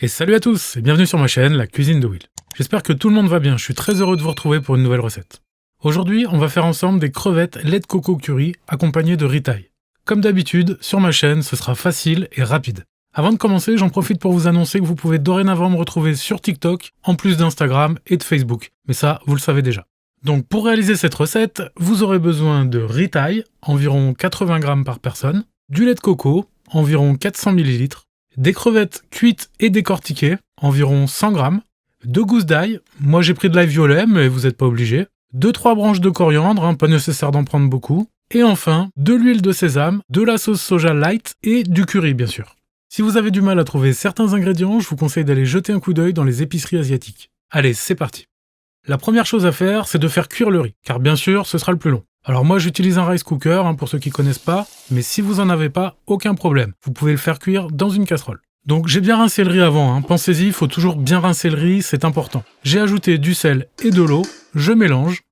Et salut à tous et bienvenue sur ma chaîne, la cuisine de Will. J'espère que tout le monde va bien, je suis très heureux de vous retrouver pour une nouvelle recette. Aujourd'hui, on va faire ensemble des crevettes lait de coco curry accompagnées de riz-thaï. Comme d'habitude, sur ma chaîne, ce sera facile et rapide. Avant de commencer, j'en profite pour vous annoncer que vous pouvez dorénavant me retrouver sur TikTok, en plus d'Instagram et de Facebook. Mais ça, vous le savez déjà. Donc pour réaliser cette recette, vous aurez besoin de riz-thaï, environ 80 g par personne, du lait de coco, environ 400 ml, des crevettes cuites et décortiquées, environ 100 g, 2 gousses d'ail, moi j'ai pris de l'ail violet mais vous n'êtes pas obligé, 2-3 branches de coriandre, pas nécessaire d'en prendre beaucoup, et enfin de l'huile de sésame, de la sauce soja light et du curry bien sûr. Si vous avez du mal à trouver certains ingrédients, je vous conseille d'aller jeter un coup d'œil dans les épiceries asiatiques. Allez, c'est parti. La première chose à faire, c'est de faire cuire le riz, car bien sûr, ce sera le plus long. Alors moi, j'utilise un rice cooker, pour ceux qui connaissent pas, mais si vous en avez pas, aucun problème. Vous pouvez le faire cuire dans une casserole. Donc j'ai bien rincé le riz avant, pensez-y, il faut toujours bien rincer le riz, c'est important. J'ai ajouté du sel et de l'eau, je mélange.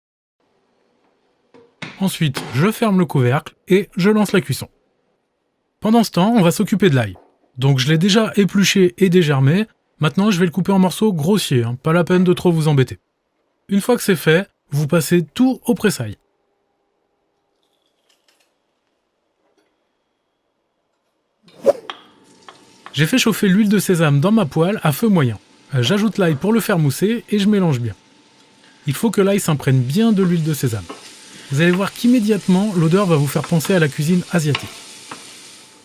Ensuite, je ferme le couvercle et je lance la cuisson. Pendant ce temps, on va s'occuper de l'ail. Donc je l'ai déjà épluché et dégermé, maintenant je vais le couper en morceaux grossiers, pas la peine de trop vous embêter. Une fois que c'est fait, vous passez tout au pressail. J'ai fait chauffer l'huile de sésame dans ma poêle à feu moyen. J'ajoute l'ail pour le faire mousser et je mélange bien. Il faut que l'ail s'imprègne bien de l'huile de sésame. Vous allez voir qu'immédiatement, l'odeur va vous faire penser à la cuisine asiatique.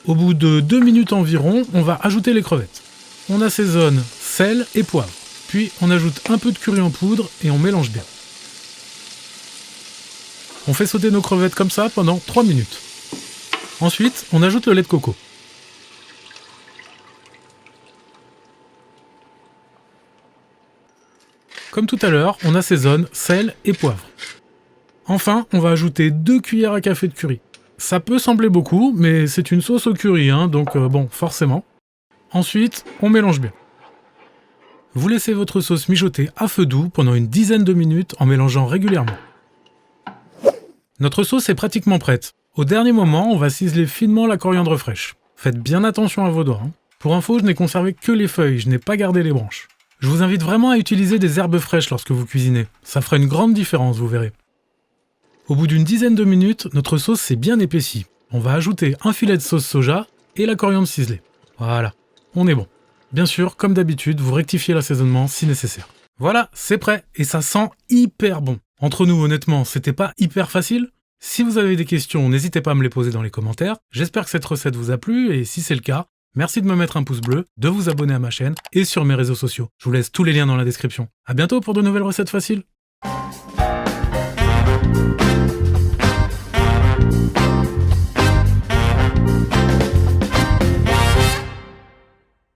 Au bout de 2 minutes environ, on va ajouter les crevettes. On assaisonne sel et poivre. Puis on ajoute un peu de curry en poudre et on mélange bien. On fait sauter nos crevettes comme ça pendant 3 minutes. Ensuite, on ajoute le lait de coco. Comme tout à l'heure, on assaisonne sel et poivre. Enfin, on va ajouter 2 cuillères à café de curry. Ça peut sembler beaucoup, mais c'est une sauce au curry, donc bon, forcément. Ensuite, on mélange bien. Vous laissez votre sauce mijoter à feu doux pendant une dizaine de minutes en mélangeant régulièrement. Notre sauce est pratiquement prête. Au dernier moment, on va ciseler finement la coriandre fraîche. Faites bien attention à vos doigts. Pour info, je n'ai conservé que les feuilles, je n'ai pas gardé les branches. Je vous invite vraiment à utiliser des herbes fraîches lorsque vous cuisinez. Ça fera une grande différence, vous verrez. Au bout d'une dizaine de minutes, notre sauce s'est bien épaissie. On va ajouter un filet de sauce soja et la coriandre ciselée. Voilà, on est bon. Bien sûr, comme d'habitude, vous rectifiez l'assaisonnement si nécessaire. Voilà, c'est prêt et ça sent hyper bon. Entre nous, honnêtement, c'était pas hyper facile. Si vous avez des questions, n'hésitez pas à me les poser dans les commentaires. J'espère que cette recette vous a plu et si c'est le cas, merci de me mettre un pouce bleu, de vous abonner à ma chaîne et sur mes réseaux sociaux. Je vous laisse tous les liens dans la description. À bientôt pour de nouvelles recettes faciles.